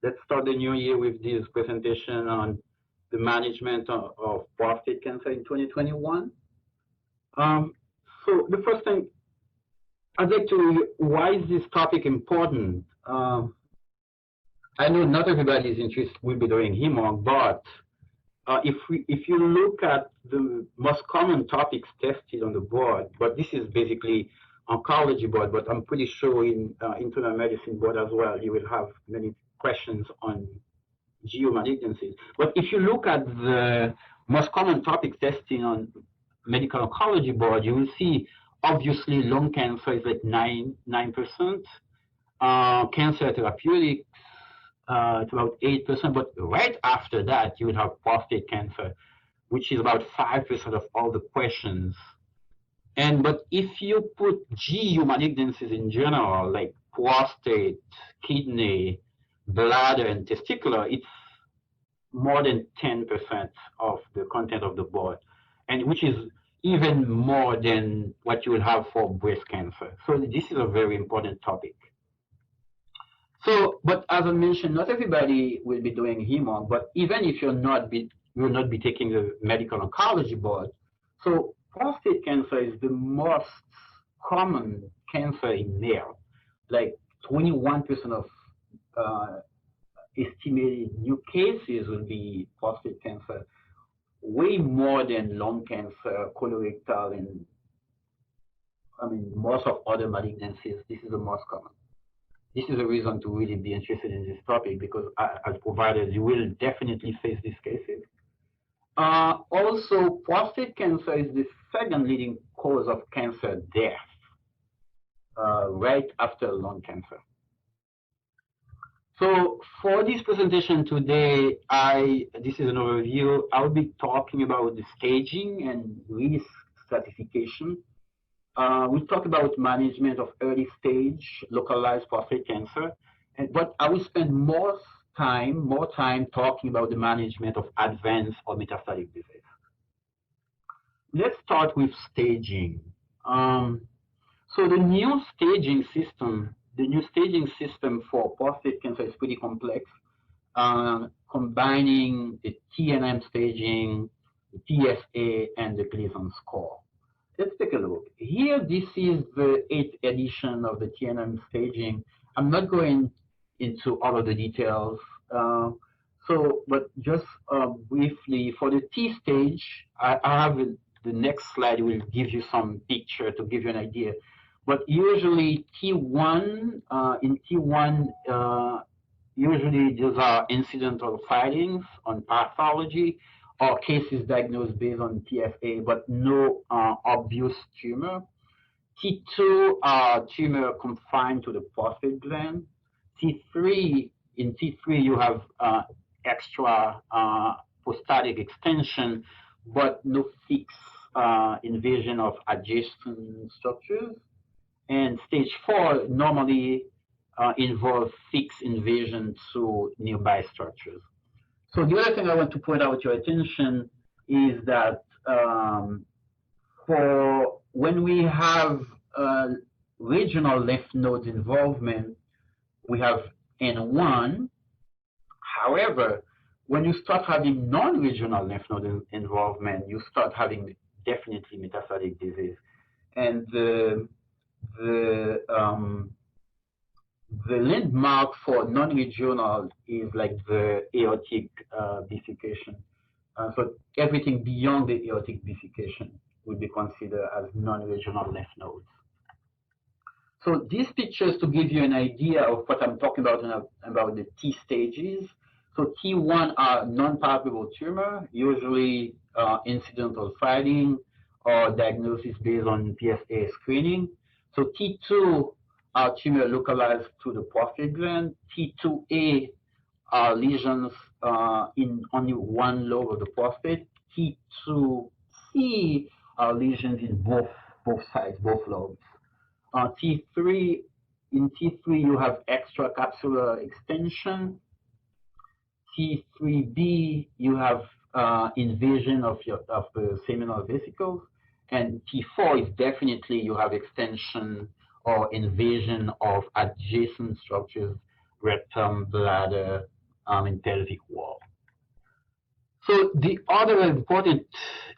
Let's start the new year with this presentation on the management of prostate cancer in 2021. So the first thing I'd like to, why is this topic important? I know not everybody is interested, will be doing HEMONC, but if you look at the most common topics tested on the board, but this is basically oncology board, but I'm pretty sure in internal medicine board as well, you will have many questions on GU malignancies. But if you look at the most common topics testing on medical oncology board, you will see obviously lung cancer is like 9%, cancer therapeutics, it's about 8%, but right after that, you would have prostate cancer, which is about 5% of all the questions. But if you put GU malignancies in general, like prostate, kidney, bladder, and testicular, it's more than 10% of the content of the board, and which is even more than what you will have for breast cancer. So this is a very important topic. So, but as I mentioned, not everybody will be doing HEMONC, but even if you will not be taking the medical oncology board, so prostate cancer is the most common cancer in male. Like 21% of estimated new cases will be prostate cancer, way more than lung cancer, colorectal, and most of other malignancies. This is the most common. This is a reason to really be interested in this topic, because as providers, you will definitely face these cases. Also, prostate cancer is the second leading cause of cancer death, right after lung cancer. So for this presentation today, this is an overview. I'll be talking about the staging and risk stratification. We talk about management of early stage localized prostate cancer, but I will spend more time talking about the management of advanced or metastatic disease. Let's start with staging. So the new staging system for prostate cancer is pretty complex, combining the TNM staging, the PSA, and the Gleason score. Let's take a look. Here, this is the 8th edition of the TNM staging. I'm not going into all of the details. But just briefly, for the T stage, I have the next slide will give you some picture to give you an idea. But usually T1, in T1, usually those are incidental findings on pathology, or cases diagnosed based on PSA, but no obvious tumor. T2 tumor confined to the prostate gland. T3, in T3 you have extra prostatic extension, but no fixed invasion of adjacent structures. And stage 4 normally involves fixed invasion to nearby structures. So the other thing I want to point out your attention is that for when we have regional lymph nodes involvement, we have N1. However, when you start having non-regional lymph node involvement, you start having definitely metastatic disease. And the landmark for non-regional is like the aortic bifurcation. So everything beyond the aortic bifurcation would be considered as non-regional lymph nodes. So these pictures to give you an idea of what I'm talking about the T stages. So T1 are non-palpable tumor, usually incidental finding or diagnosis based on PSA screening. So T2 are tumor localized to the prostate gland. T2A are lesions in only one lobe of the prostate. T2C are lesions in both sides, both lobes. T3, in T3 you have extracapsular extension. T3B you have invasion of the seminal vesicles, and T4 is definitely you have extension or invasion of adjacent structures rectum, bladder, and pelvic wall. So the other important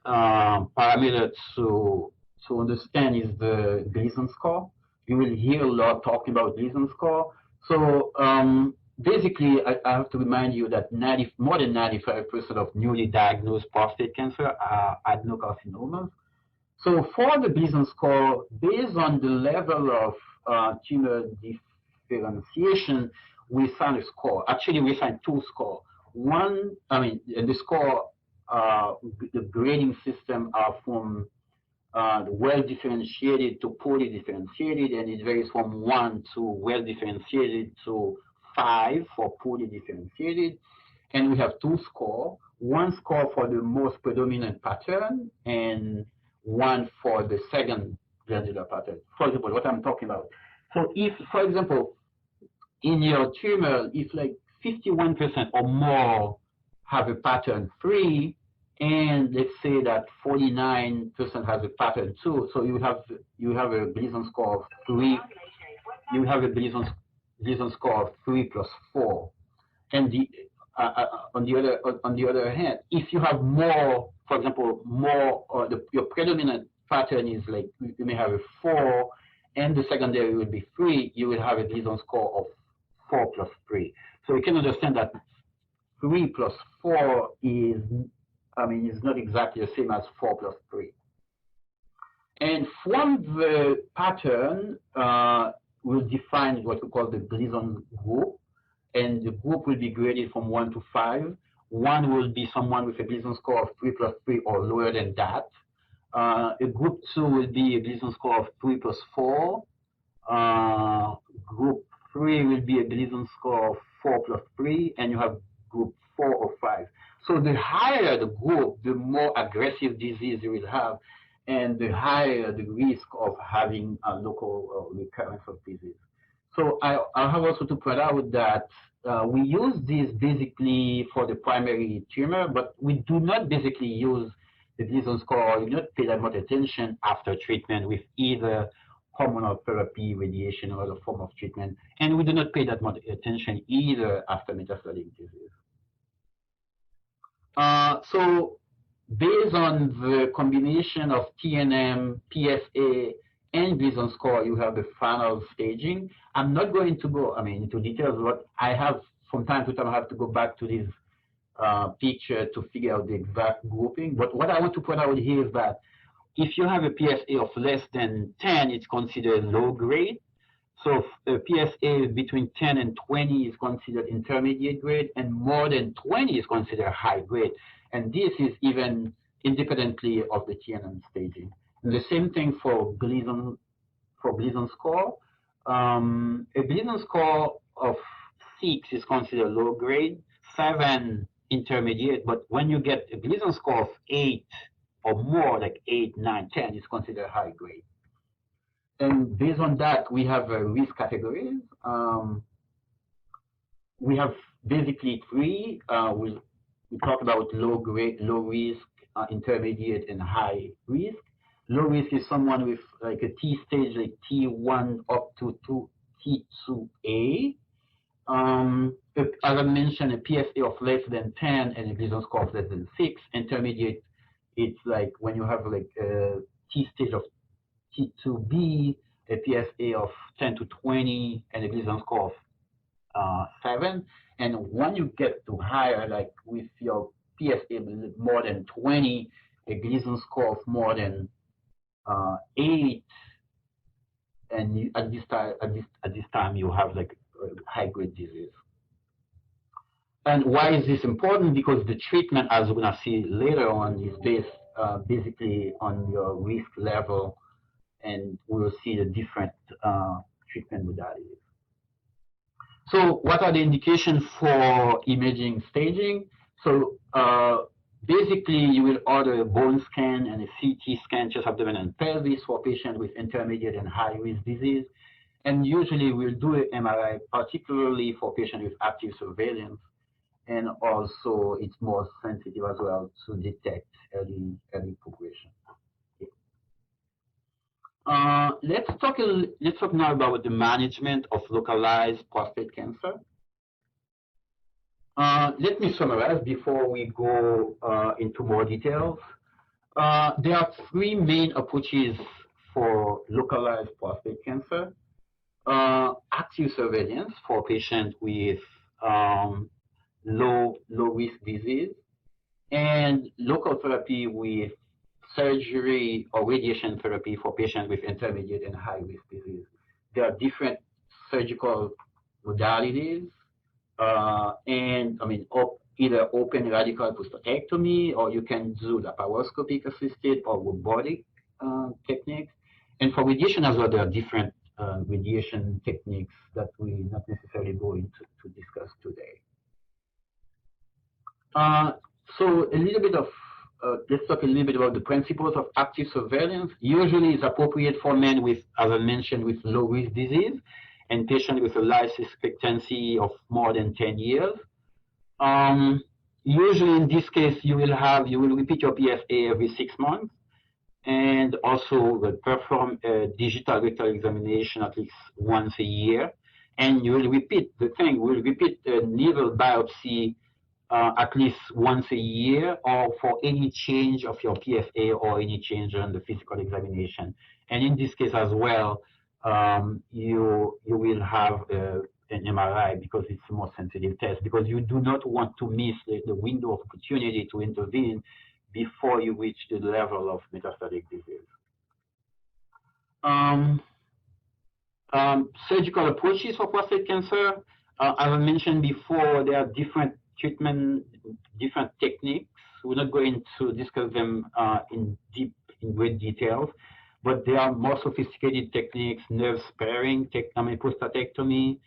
parameter to understand is the Gleason score. You will hear a lot talking about Gleason score. So basically, I have to remind you that more than 95% of newly diagnosed prostate cancer are adenocarcinomas. So for the Gleason score, based on the level of tumor differentiation, we assign a score. Actually, we assign two scores. One, the score, the grading system are from well differentiated to poorly differentiated, and it varies from 1 to well differentiated to 5 for poorly differentiated. And we have two scores, one score for the most predominant pattern and one for the second glandular pattern. For example, what I'm talking about. So if, for example, in your tumor, if like 51% or more have a pattern 3, and let's say that 49% has a pattern 2, so you have a Gleason score of 3. You have a Gleason score of 3 plus 4. And on the other hand, if you have more, for example, your predominant pattern is like you may have a 4, and the secondary will be 3, you will have a Gleason score of 4 plus 3. So you can understand that 3 plus 4 is not exactly the same as 4 plus 3. And from the pattern, we'll define what we call the Gleason group. And the group will be graded from 1 to 5. 1 will be someone with a Gleason score of 3 plus 3 or lower than that. A group 2 will be a Gleason score of 3 plus 4. Group 3 will be a Gleason score of 4 plus 3, and you have group 4 or 5. So the higher the group, the more aggressive disease you will have, and the higher the risk of having a local recurrence of disease. So I have also to point out that we use this basically for the primary tumor, but we do not basically use the Gleason score. We do not pay that much attention after treatment with either hormonal therapy, radiation, or other form of treatment, and we do not pay that much attention either after metastatic disease. So based on the combination of TNM, PSA, and Gleason score, you have the final staging. I'm not going to go, into details, but I have, from time to time, I have to go back to this picture to figure out the exact grouping. But what I want to point out here is that if you have a PSA of less than 10, it's considered low grade. So a PSA between 10 and 20 is considered intermediate grade, and more than 20 is considered high grade. And this is even independently of the TNM staging. And the same thing for Gleason score. A Gleason score of 6 is considered low grade, 7 intermediate, but when you get a Gleason score of 8 or more, like 8, 9, 10, is considered high grade. And based on that, we have risk categories. We have basically 3. We talk about low grade, low risk, intermediate, and high risk. Low risk is someone with like a T stage, like T1 up to T2A. As I mentioned, a PSA of less than 10 and a Gleason score of less than 6. Intermediate, it's like when you have like a T stage of T2B, a PSA of 10 to 20, and a Gleason score of 7. And when you get to higher, like with your PSA more than 20, a Gleason score of more than 8, and at this time you have like high grade disease. And why is this important? Because the treatment, as we're gonna see later on, is based basically on your risk level, and we will see the different treatment modalities. So what are the indications for imaging staging? So basically, you will order a bone scan and a CT scan, chest, abdomen, and pelvis for patients with intermediate and high-risk disease. And usually, we'll do an MRI, particularly for patients with active surveillance. And also, it's more sensitive as well to detect early progression. Let's talk now about the management of localized prostate cancer. Let me summarize before we go into more details. There are three main approaches for localized prostate cancer. Active surveillance for patients with um, low risk disease, and local therapy with surgery or radiation therapy for patients with intermediate and high risk disease. There are different surgical modalities, and I mean, either open radical prostatectomy, or you can do laparoscopic assisted or robotic techniques. And for radiation as well, there are different radiation techniques that we not necessarily go into to discuss today. Uh, so a little bit of let's talk a little bit about the principles of active surveillance. Usually, it's appropriate for men with, as I mentioned, with low risk disease and patients with a life expectancy of more than 10 years. Um, Usually, in this case, you will repeat your PSA every 6 months, and also will perform a digital rectal examination at least once a year. And you will repeat the thing. Will repeat a needle biopsy at least once a year, or for any change of your PSA or any change on the physical examination. And in this case as well, you will have an MRI because it's a more sensitive test, because you do not want to miss the window of opportunity to intervene before you reach the level of metastatic disease. Um, Surgical approaches for prostate cancer. As I mentioned before, there are different treatment, different techniques. We're not going to discuss them in great details, but there are more sophisticated techniques, nerve sparing, prostatectomy.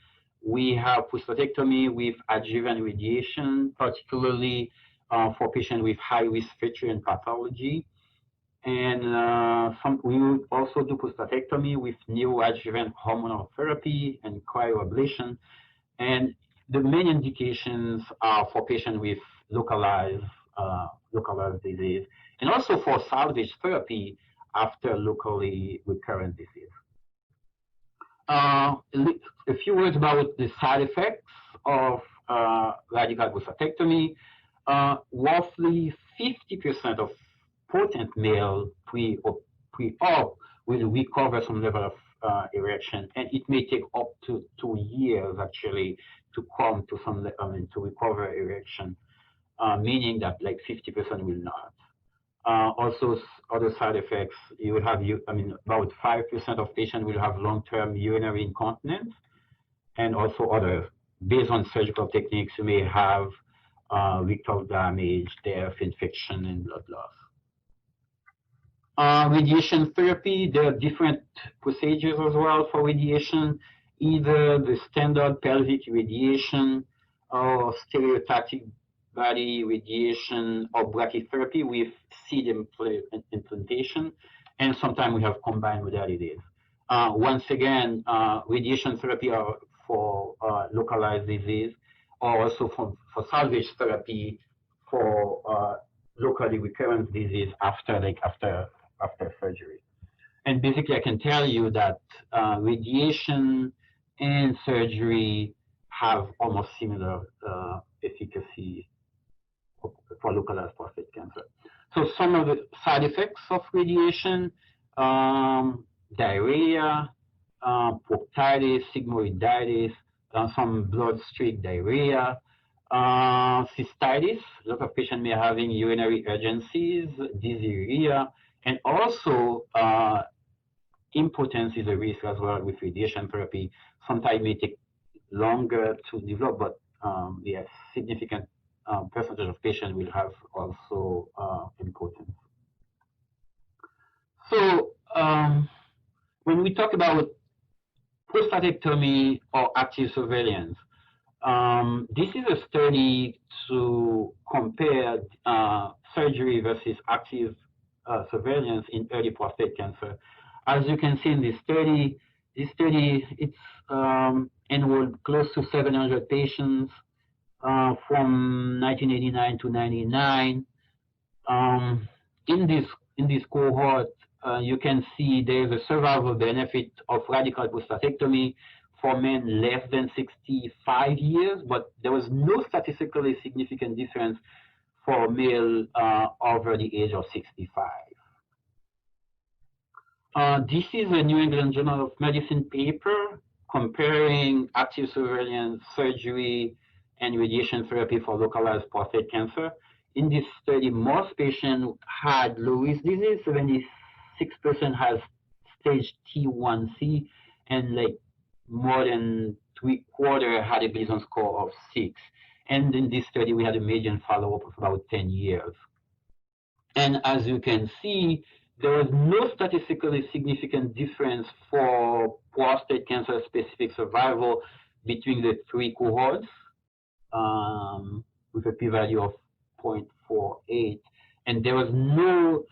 We have prostatectomy with adjuvant radiation, particularly for patients with high-risk feature and pathology. And we will also do prostatectomy with neoadjuvant hormonal therapy and cryoablation. And the main indications are for patients with localized disease, and also for salvage therapy after locally recurrent disease. A few words about the side effects of radical prostatectomy. Roughly 50% of potent male pre-op will recover some level of erection, and it may take up to 2 years actually to come to to recover erection, meaning that like 50% will not. Also, other side effects, you will have, about 5% of patients will have long-term urinary incontinence, and also other, based on surgical techniques, you may have rectal damage, death, infection, and blood loss. Radiation therapy, there are different procedures as well for radiation, either the standard pelvic radiation or stereotactic body radiation or brachytherapy with seed implantation, and sometimes we have combined modalities. Once again, radiation therapy are for localized disease, or also for salvage therapy for locally recurrent disease after surgery. And basically, I can tell you that radiation and surgery have almost similar efficacy for localized prostate cancer. So some of the side effects of radiation, diarrhea, proctitis, sigmoiditis, some blood-streak diarrhea, cystitis. A lot of patients may be having urinary urgencies, dysuria, and also impotence is a risk as well with radiation therapy. Sometimes it may take longer to develop, but yes, significant percentage of patients will have also impotence. So when we talk about prostatectomy or active surveillance, this is a study to compare surgery versus active surveillance in early prostate cancer. As you can see in this study it's enrolled close to 700 patients from 1989 to 99. In this cohort, you can see there is a survival benefit of radical prostatectomy for men less than 65 years, but there was no statistically significant difference for male over the age of 65. This is a New England Journal of Medicine paper comparing active surveillance surgery and radiation therapy for localized prostate cancer. In this study, most patients had low-risk disease, 76% has stage T1C, and like more than three-quarters had a Gleason score of 6. And in this study, we had a median follow-up of about 10 years. And as you can see, there was no statistically significant difference for prostate cancer specific survival between the three cohorts, with a p-value of 0.48. And there was no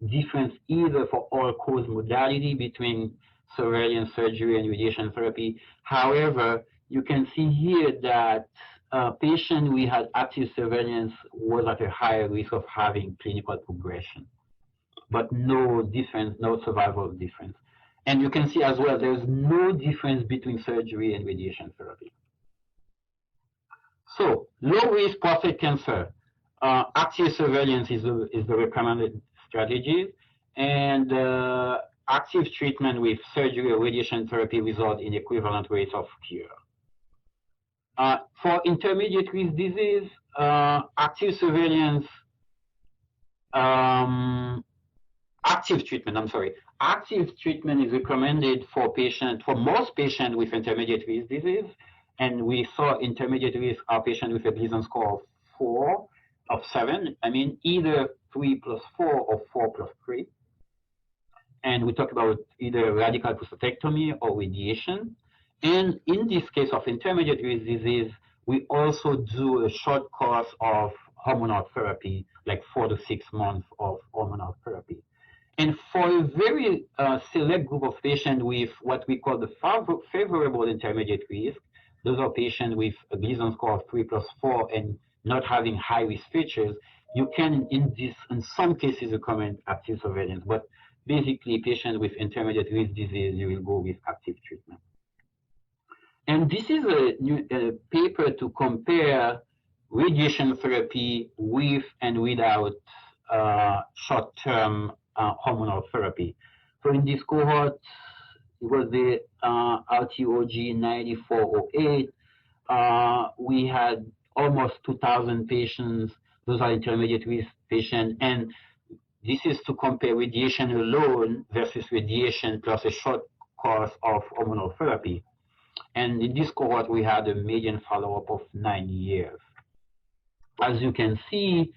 difference either for all-cause modality between surveillance surgery and radiation therapy. However, you can see here that patient we had active surveillance was at a higher risk of having clinical progression, but no difference, no survival difference. And you can see as well, there's no difference between surgery and radiation therapy. So, low-risk prostate cancer, active surveillance is the recommended strategy, and active treatment with surgery or radiation therapy result in equivalent rates of cure. For intermediate risk disease, active surveillance, active treatment is recommended for most patients with intermediate risk disease, and we saw intermediate risk are patients with a Gleason score of 7. I mean, either 3 + 4 or 4 + 3. And we talked about either radical prostatectomy or radiation. And in this case of intermediate risk disease, we also do a short course of hormonal therapy, like 4 to 6 months of hormonal therapy. And for a very select group of patients with what we call the favorable intermediate risk, those are patients with a Gleason score of 3 + 4 and not having high-risk features, you can, in some cases, recommend active surveillance. But basically, patients with intermediate risk disease, you will go with active treatment. And this is a paper to compare radiation therapy with and without short-term hormonal therapy. So in this cohort, it was the RTOG 9408. We had almost 2,000 patients. Those are intermediate risk patients. And this is to compare radiation alone versus radiation plus a short course of hormonal therapy. And in this cohort, we had a median follow-up of 9 years. As you can see,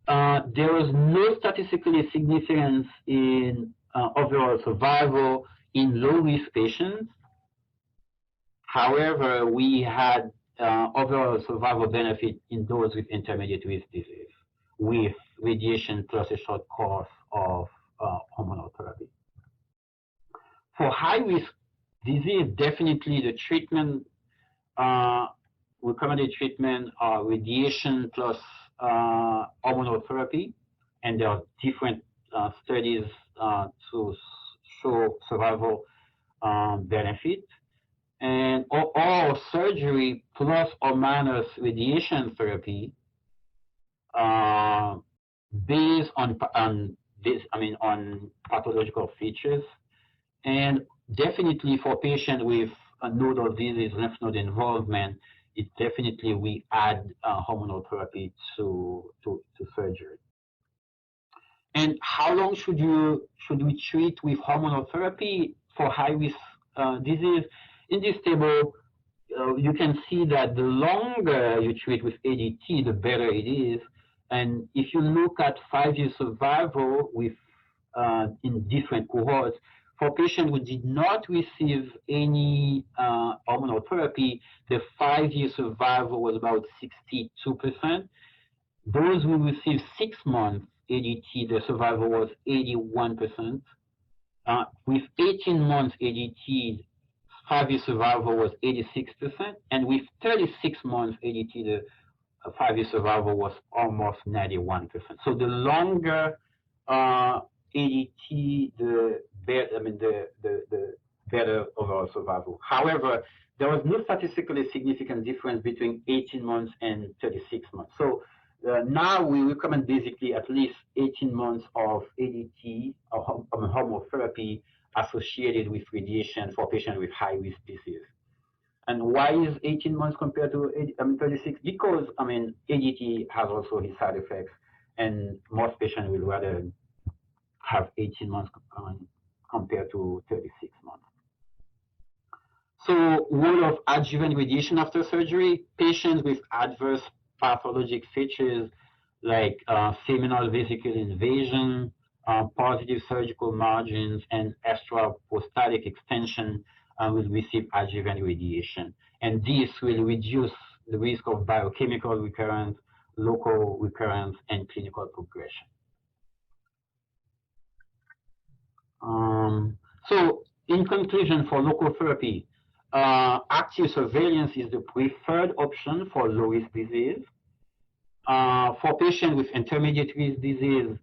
there was no statistically significance in overall survival in low-risk patients. However, we had overall survival benefit in those with intermediate risk disease with radiation plus a short course of hormonal therapy. For high-risk disease, definitely the treatment, recommended treatment are radiation plus hormonal therapy, and there are different studies to show survival benefit. And or surgery plus or minus radiation therapy based on pathological features, and definitely for patients with nodal disease, lymph node involvement, it definitely we add hormonal therapy to surgery. And how long should we treat with hormonal therapy for high risk disease? In this table, you can see that the longer you treat with ADT, the better it is. And if you look at 5-year survival with in different cohorts, for patients who did not receive any hormonal therapy, the 5-year survival was about 62%. Those who received 6 months ADT, the survival was 81%. With 18 months ADT, 5-year survival was 86%, and with 36 months ADT, the 5-year survival was almost 91%. So the longer ADT, the better overall survival. However, there was no statistically significant difference between 18 months and 36 months. So now we recommend basically at least 18 months of ADT or hormotherapy associated with radiation for patients with high-risk disease. And why is 18 months compared to 36? Because, ADT has also its side effects, and most patients will rather have 18 months compared to 36 months. So, role of adjuvant radiation after surgery, patients with adverse pathologic features like seminal vesicle invasion, positive surgical margins, and extraprostatic extension will receive adjuvant radiation. And this will reduce the risk of biochemical recurrence, local recurrence, and clinical progression. So, in conclusion, for local therapy, active surveillance is the preferred option for low-risk disease. For patients with intermediate-risk disease,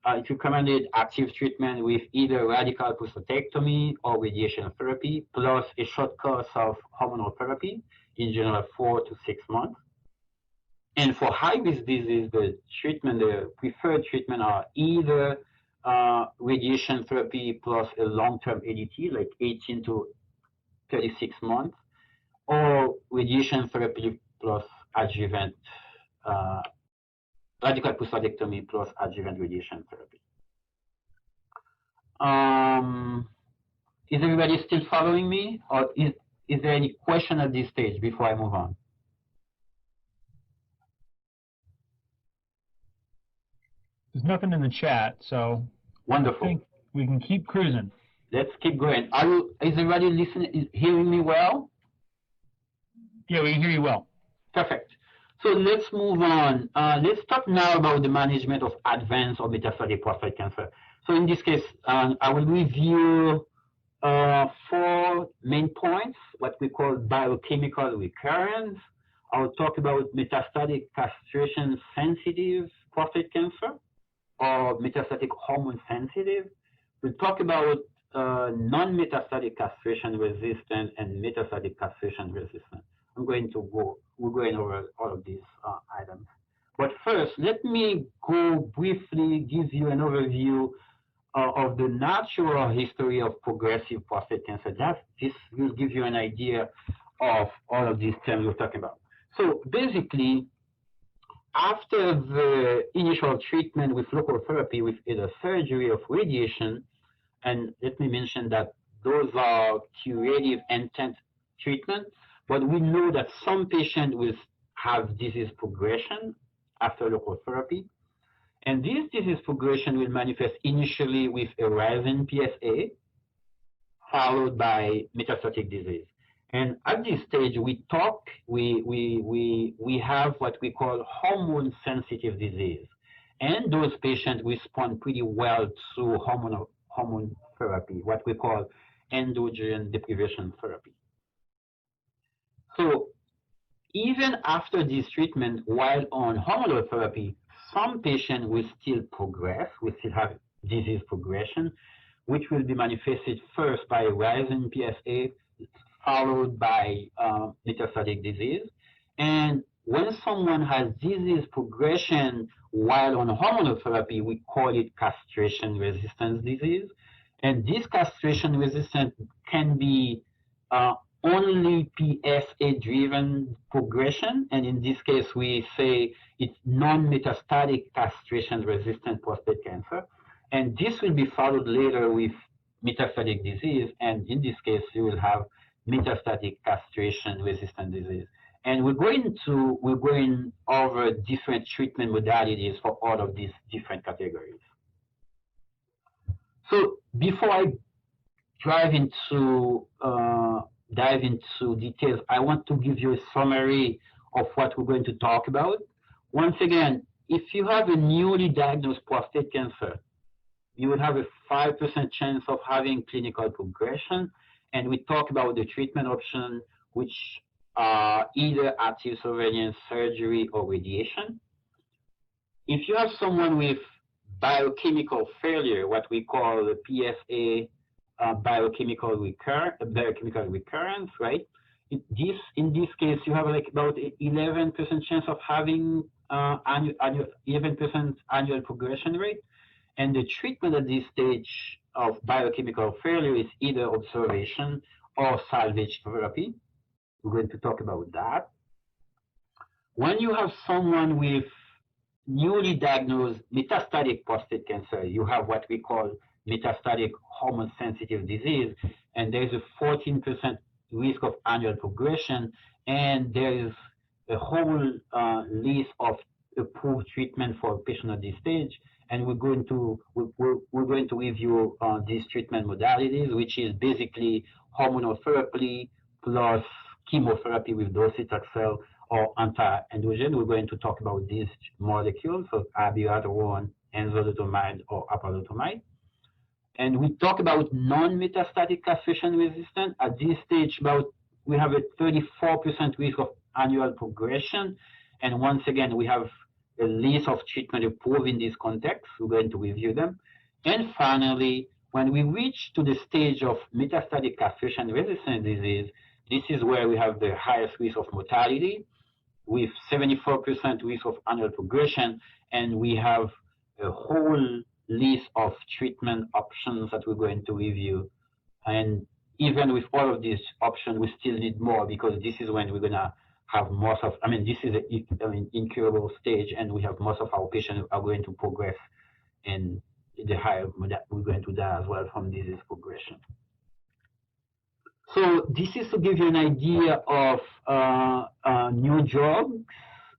it's recommended active treatment with either radical prostatectomy or radiation therapy, plus a short course of hormonal therapy, in general 4 to 6 months. And for high-risk disease, the preferred treatment are either radiation therapy plus a long-term ADT, like 18 to 36 months, or radiation therapy plus adjuvant radical prostatectomy plus adjuvant radiation therapy. Is everybody still following me, or is there any question at this stage before I move on? There's nothing in the chat, so wonderful. I think we can keep cruising. Let's keep going. Is everybody listening, hearing me well? Yeah, we can hear you well. Perfect. So let's move on. Let's talk now about the management of advanced or metastatic prostate cancer. So in this case, I will review 4 main points, what we call biochemical recurrence. I'll talk about metastatic castration-sensitive prostate cancer or metastatic hormone-sensitive. We'll talk about non-metastatic castration-resistant and metastatic castration-resistant. We're going over all of these items. But first, let me go briefly give you an overview of the natural history of progressive prostate cancer. This will give you an idea of all of these terms we're talking about. So basically, after the initial treatment with local therapy with either surgery or radiation, and let me mention that those are curative intent treatment, but we know that some patients will have disease progression after local therapy. And this disease progression will manifest initially with a rising PSA, followed by metastatic disease. And at this stage, we have what we call hormone-sensitive disease. And those patients respond pretty well to hormone therapy, what we call androgen deprivation therapy. So even after this treatment, while on hormonal therapy, some patients will still progress, will still have disease progression, which will be manifested first by a rising PSA, followed by metastatic disease. And when someone has disease progression while on hormonal therapy, we call it castration-resistant disease. And this castration-resistant can be only PSA-driven progression, and in this case, we say it's non-metastatic castration-resistant prostate cancer. And this will be followed later with metastatic disease, and in this case, you will have metastatic castration-resistant disease. And we're going over different treatment modalities for all of these different categories. So before I dive into details, I want to give you a summary of what we're going to talk about. Once again, if you have a newly diagnosed prostate cancer, you will have a 5% chance of having clinical progression. And we talk about the treatment option, which are either active surveillance, surgery, or radiation. If you have someone with biochemical failure, what we call the PSA biochemical recurrence, right? in this case, you have like about 11% chance of having 11% annual progression rate. And the treatment at this stage of biochemical failure is either observation or salvage therapy. We're going to talk about that. When you have someone with newly diagnosed metastatic prostate cancer, you have what we call metastatic hormone-sensitive disease, and there is a 14% risk of annual progression, and there is a whole list of approved treatment for a patient at this stage, and we're going to review these treatment modalities, which is basically hormonal therapy plus chemotherapy with docetaxel or anti-androgen. We're going to talk about these molecules, so abiraterone, enzalutamide, or apalutamide. And we talk about non-metastatic castration-resistant. At this stage, we have a 34% risk of annual progression. And once again, we have a list of treatment approved in this context. We're going to review them. And finally, when we reach to the stage of metastatic castration-resistant disease, this is where we have the highest risk of mortality, with 74% risk of annual progression, and we have a whole list of treatment options that we're going to review. And even with all of these options, we still need more, because this is when we're going to have most of, this is an incurable stage, and we have most of our patients are going to progress, and the higher we're going to die as well from disease progression. So this is to give you an idea of new drugs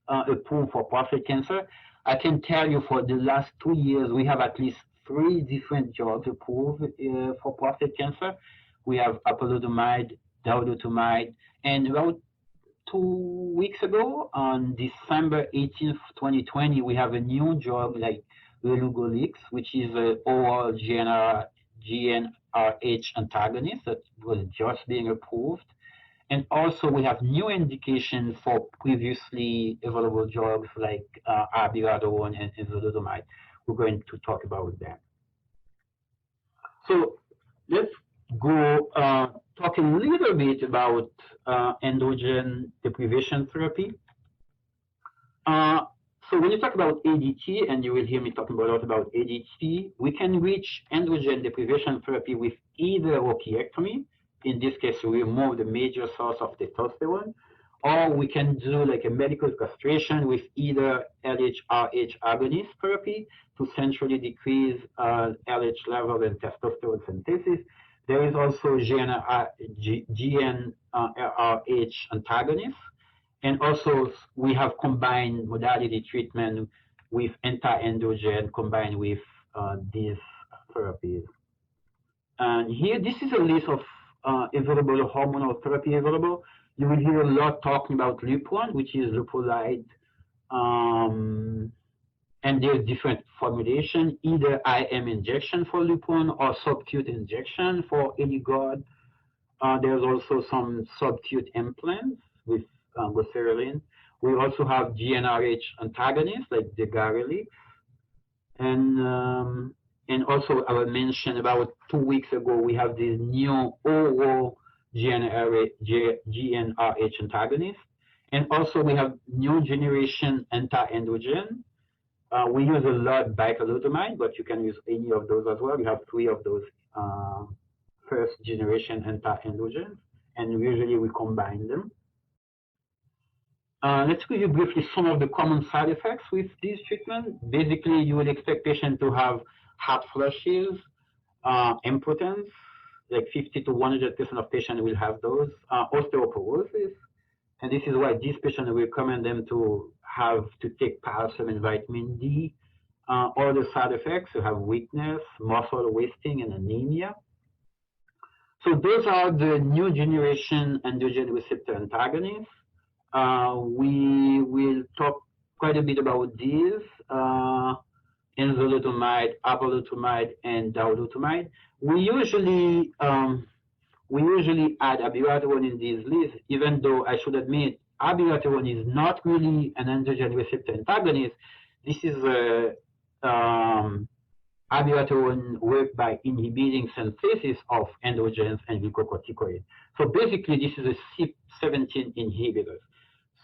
approved for prostate cancer. I can tell you for the last 2 years, we have at least 3 different drugs approved for prostate cancer. We have apalutamide, darolutamide, and about 2 weeks ago, on December 18th, 2020, we have a new drug like relugolix, which is an oral GnRH antagonist that was just being approved. And also we have new indications for previously available drugs like abiraterone and enzalutamide. We're going to talk about that. So let's go talk a little bit about androgen deprivation therapy. So when you talk about ADT, and you will hear me talking a lot about ADT, we can reach androgen deprivation therapy with either orchiectomy. In this case, we remove the major source of testosterone, or we can do like a medical castration with either LH-RH agonist therapy to centrally decrease LH level and testosterone synthesis. There is also GnRH antagonist. And also, we have combined modality treatment with anti-androgen combined with these therapies. And here, this is a list of available hormonal therapy available. You will hear a lot talking about LUP1, which is leuprolide. And there's different formulation, either IM injection for LUP1 or subcutaneous injection for Eligard. There's also some subcutaneous implants with goserelin. We also have GnRH antagonists like degarelix. And also, I will mention about 2 weeks ago, we have this new oral GnRH antagonist. And also, we have new generation anti-androgen. We use a lot bicalutamide, but you can use any of those as well. We have 3 of those first generation anti-androgens, and usually we combine them. Let's give you briefly some of the common side effects with this treatment. Basically, you would expect patients to have hot flushes, impotence, like 50 to 100% of patients will have those, osteoporosis, and this is why these patients, we recommend them to take calcium and vitamin D. Other side effects, you have weakness, muscle wasting, and anemia. So those are the new generation androgen receptor antagonists. We will talk quite a bit about these, enzalutamide, apalutamide, and darolutamide. We usually add abiraterone in these lists, even though I should admit abiraterone is not really an androgen receptor antagonist. This is a abiraterone work by inhibiting synthesis of androgens and glucocorticoids. So basically, this is a CYP17 inhibitor.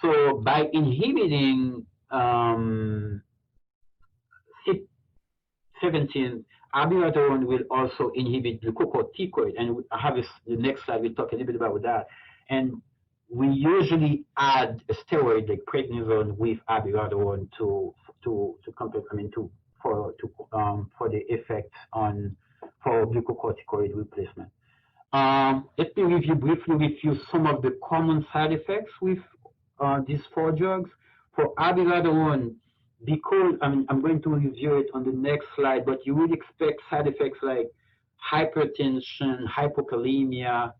So by inhibiting CYP17, abiraterone will also inhibit glucocorticoid, and I have the next slide. We'll talk a little bit about that. And we usually add a steroid like prednisone with abiraterone to compare. I mean, for the effect on for glucocorticoid replacement. Let me review briefly with you some of the common side effects with these 4 drugs. For abiraterone, because I'm going to review it on the next slide, but you would expect side effects like hypertension, hypokalemia,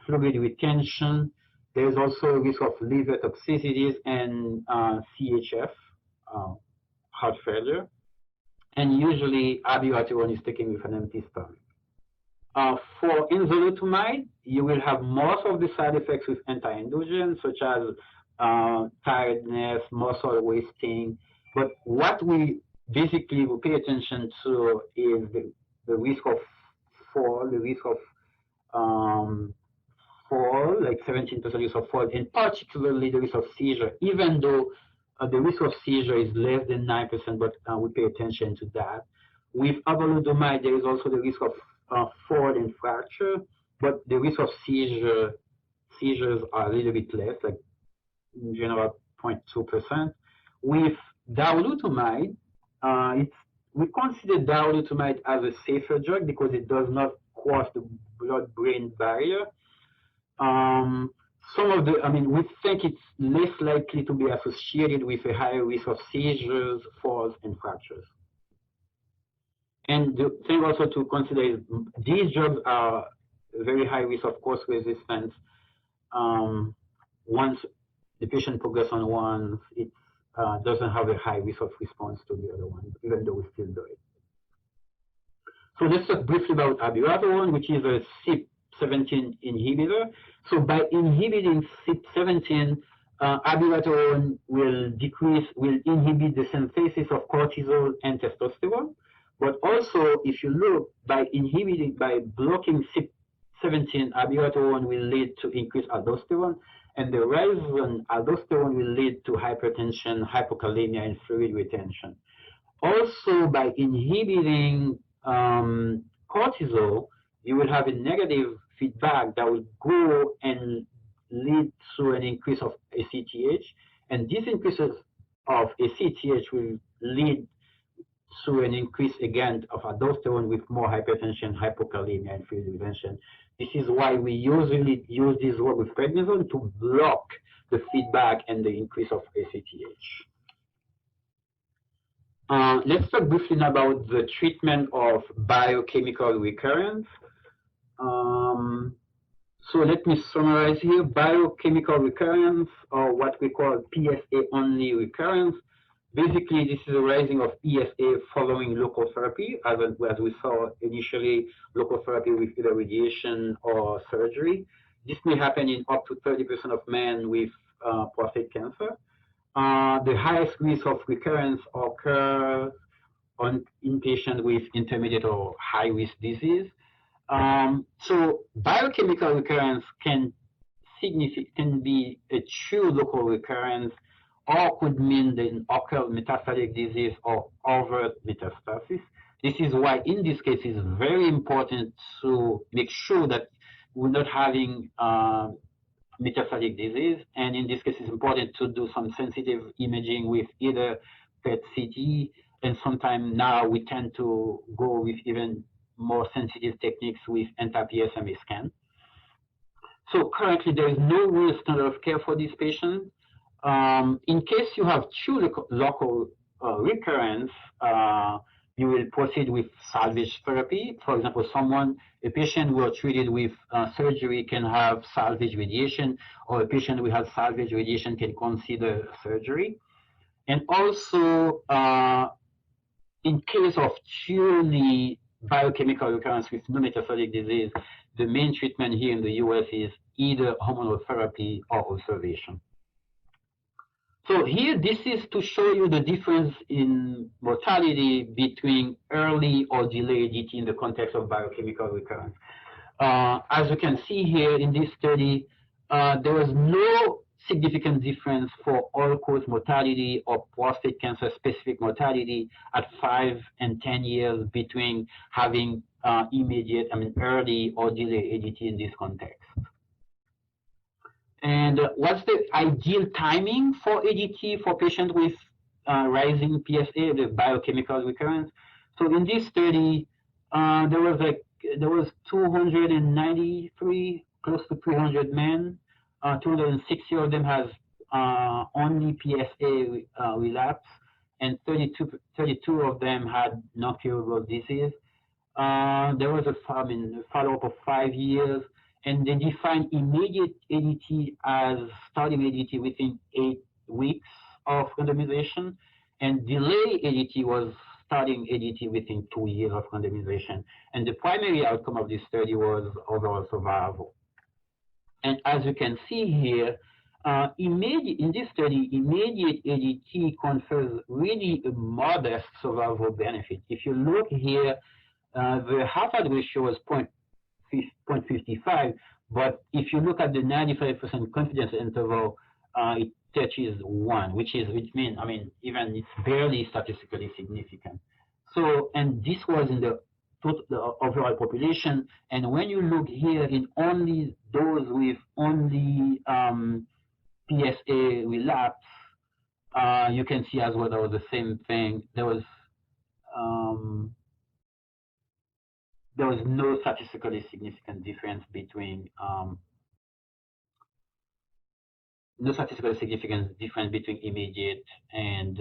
fluid retention. There's also a risk of liver toxicities and CHF, heart failure. And usually abiraterone is taken with an empty stomach. For enzalutamide, you will have most of the side effects with anti-androgen, such as tiredness, muscle wasting. But what we basically will pay attention to is the risk of fall, the risk of fall, like 17% risk of fall, and particularly the risk of seizure, even though the risk of seizure is less than 9%, but we pay attention to that. With apalutamide, there is also the risk of fall and fracture, but the risk of seizures are a little bit less, like in general 0.2%. With darolutamide, we consider darolutamide as a safer drug because it does not cross the blood-brain barrier. We think it's less likely to be associated with a higher risk of seizures, falls, and fractures. And the thing also to consider is these drugs are very high risk of course resistance. Once the patient progresses on one, it doesn't have a high risk of response to the other one, even though we still do it. So let's talk briefly about abiraterone, which is a CYP17 inhibitor. So by inhibiting CYP17, abiraterone will inhibit the synthesis of cortisol and testosterone. But also, if you look, by blocking CYP17, abiraterone will lead to increased aldosterone, and the rise in aldosterone will lead to hypertension, hypokalemia, and fluid retention. Also, by inhibiting cortisol, you will have a negative feedback that will go and lead to an increase of ACTH, and these increases of ACTH will lead to an increase again of aldosterone with more hypertension, hypokalemia, and fluid retention. This is why we usually use this drug with prednisone to block the feedback and the increase of ACTH. Let's talk briefly now about the treatment of biochemical recurrence. So let me summarize here. Biochemical recurrence, or what we call PSA-only recurrence. Basically, this is a rising of PSA following local therapy, as we saw initially, local therapy with either radiation or surgery. This may happen in up to 30% of men with prostate cancer. The highest risk of recurrence occurs in patients with intermediate or high-risk disease. So biochemical recurrence can be a true local recurrence, or could mean the occult metastatic disease or overt metastasis. This is why, in this case, it's very important to make sure that we're not having metastatic disease. And in this case, it's important to do some sensitive imaging with either PET-CT, and sometimes now we tend to go with even more sensitive techniques with anti-PSMA scan. So currently, there is no real standard of care for these patients. In case you have true local recurrence, you will proceed with salvage therapy. For example, a patient who are treated with surgery can have salvage radiation, or a patient who has salvage radiation can consider surgery. And also, in case of truly biochemical recurrence with no metastatic disease, the main treatment here in the US is either hormonal therapy or observation. So here, this is to show you the difference in mortality between early or delayed ADT in the context of biochemical recurrence. As you can see here in this study, there was no significant difference for all-cause mortality or prostate cancer-specific mortality at 5 and 10 years between having early or delayed ADT in this context. And what's the ideal timing for ADT for patients with rising PSA, the biochemical recurrence? So in this study, there was 293, close to 300 men. 260 of them has only PSA relapse, and 32 of them had non-curable disease. There was a follow-up of 5 years, and they defined immediate ADT as starting ADT within 8 weeks of randomization, and delay ADT was starting ADT within 2 years of randomization. And the primary outcome of this study was overall survival. And as you can see here, in this study, immediate ADT confers really a modest survival benefit. If you look here, the hazard ratio was 0.55, but if you look at the 95% confidence interval, it touches 1, which means, even it's barely statistically significant. So, and this was in the overall population, and when you look here in only those with only PSA relapse, you can see as well there was the same thing. There was no statistically significant difference between immediate and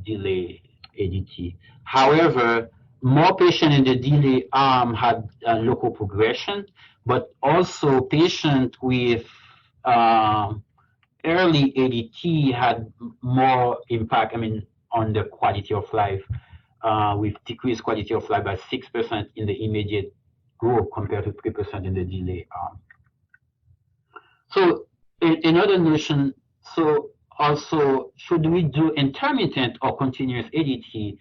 delay ADT. However, more patients in the delay arm had local progression, but also patients with early ADT had more impact, on the quality of life, with decreased quality of life by 6% in the immediate group compared to 3% in the delay arm. So another notion, so also, should we do intermittent or continuous ADT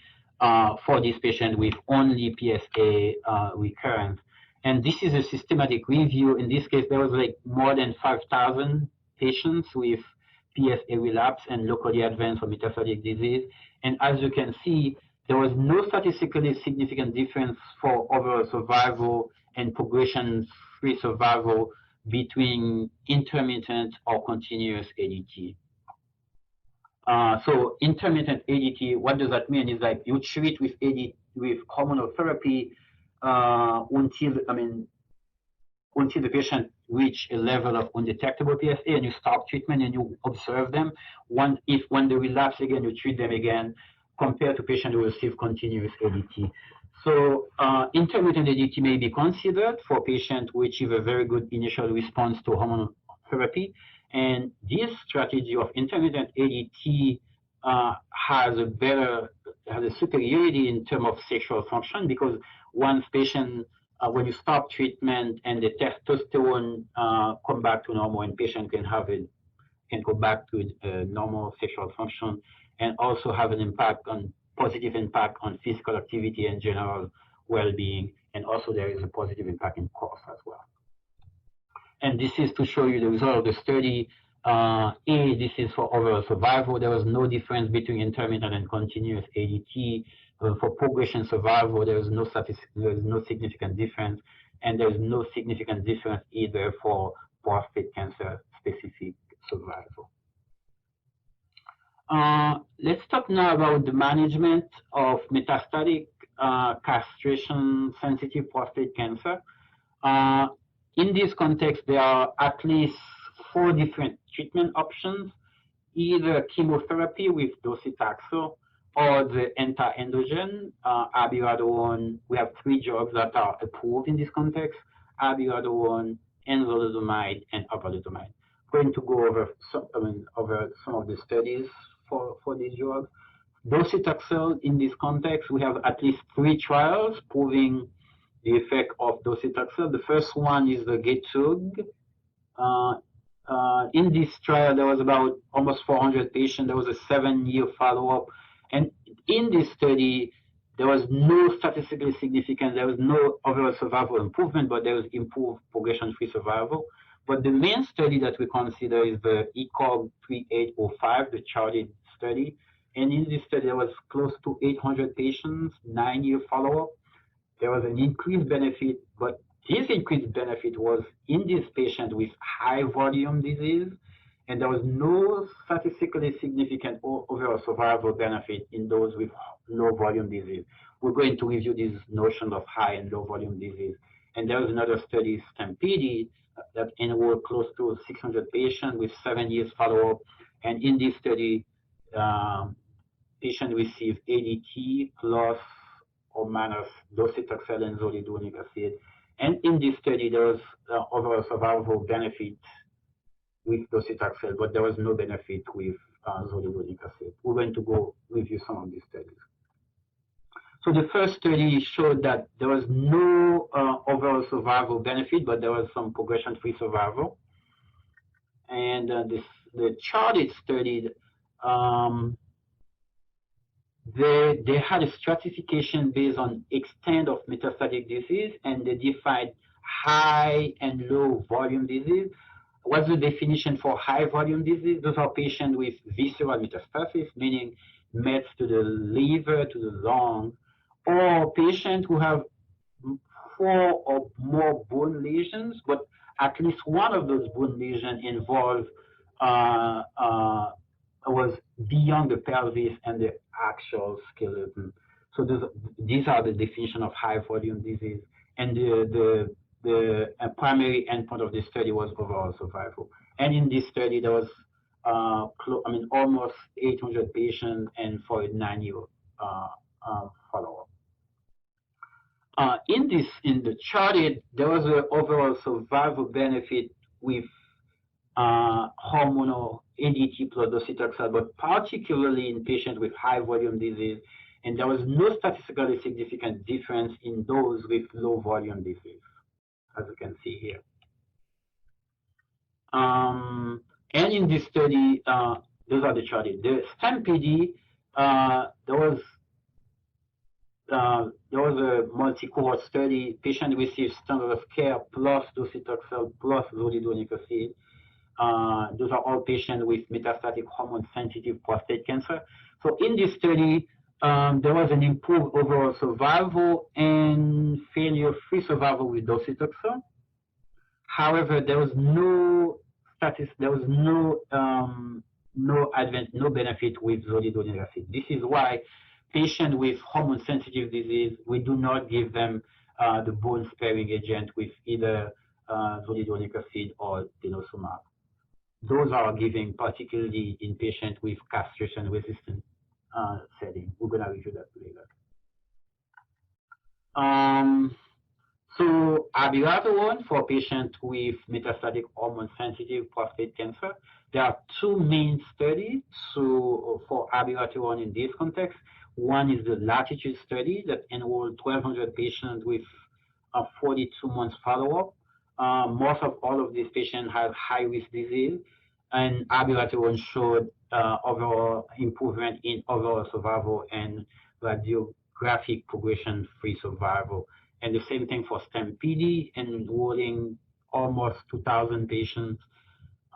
for this patient with only PSA recurrence? And this is a systematic review. In this case, there was more than 5,000 patients with PSA relapse and locally advanced or metastatic disease. And as you can see, there was no statistically significant difference for overall survival and progression-free survival between intermittent or continuous ADT. So intermittent ADT, what does that mean? Is you treat with hormonal therapy until the patient reach a level of undetectable PSA, and you stop treatment and you observe them. When they relapse again, you treat them again, compared to patients who receive continuous ADT. So intermittent ADT may be considered for patients who achieve a very good initial response to hormonal therapy. And this strategy of intermittent ADT has a superiority in terms of sexual function, because once patient, when you stop treatment and the testosterone come back to normal, and patient can go back to normal sexual function, and also have an positive impact on physical activity and general well-being, and also there is a positive impact in cost as well. And this is to show you the result of the study. This is for overall survival. There was no difference between intermittent and continuous ADT. For progression survival, there is no significant difference, and there is no significant difference either for prostate cancer specific survival. Let's talk now about the management of metastatic castration-sensitive prostate cancer. In this context, there are at least 4 different treatment options, either chemotherapy with docetaxel or the anti-androgen, abiraterone. We have 3 drugs that are approved in this context: abiraterone, enzalutamide, and apalutamide. I'm going to go over some of the studies for these drugs. Docetaxel, in this context, we have at least 3 trials proving the effect of docetaxel. The first one is the GETUG In this trial, there was about almost 400 patients. There was a 7-year follow-up. And in this study, there was no statistically significant, there was no overall survival improvement, but there was improved progression-free survival. But the main study that we consider is the ECOG 3805, the charted study. And in this study, there was close to 800 patients, 9-year follow-up. There was an increased benefit, but this increased benefit was in this patient with high volume disease, and there was no statistically significant overall survival benefit in those with low volume disease. We're going to review this notion of high and low volume disease. And there was another study, STAMPEDE, that enrolled close to 600 patients with 7 years follow-up. And in this study, patient received ADT plus or minus docetaxel and zoledronic acid. And in this study, there was overall survival benefit with docetaxel, but there was no benefit with zoledronic acid. We're going to go review some of these studies. So the first study showed that there was no overall survival benefit, but there was some progression-free survival. And the charted study, they had a stratification based on extent of metastatic disease, and they defined high and low volume disease. What's the definition for high volume disease? Those are patients with visceral metastasis, meaning mets to the liver, to the lung, or patients who have 4 or more bone lesions, but at least one of those bone lesions involved was beyond the pelvis and the actual skeleton. So these are the definition of high volume disease. And the primary endpoint of this study was overall survival. And in this study, there was almost 800 patients and for a 9-year follow-up. In the charted, there was an overall survival benefit with hormonal ADT plus docetaxel, but particularly in patients with high volume disease, and there was no statistically significant difference in those with low volume disease, as you can see here. And in this study, those are the charted. The STAMPEDE, there was a multi-cohort study. Patient received standard of care plus docetaxel plus zoledronic acid. Those are all patients with metastatic hormone-sensitive prostate cancer. So in this study, there was an improved overall survival and failure-free survival with docetaxel. However, there was no benefit with zoledronic acid. This is why patients with hormone-sensitive disease, we do not give them the bone-sparing agent with either zoledronic acid or denosumab. Those are given particularly in patients with castration-resistant setting. We're going to review that later. So abiraterone for patients with metastatic hormone-sensitive prostate cancer. There are 2 main studies for abiraterone in this context. One is the Latitude study that enrolled 1,200 patients with a 42 months follow-up. Most of all of these patients have high-risk disease, and abiraterone showed overall improvement in overall survival and radiographic progression-free survival. And the same thing for STAMPEDE, enrolling almost 2,000 patients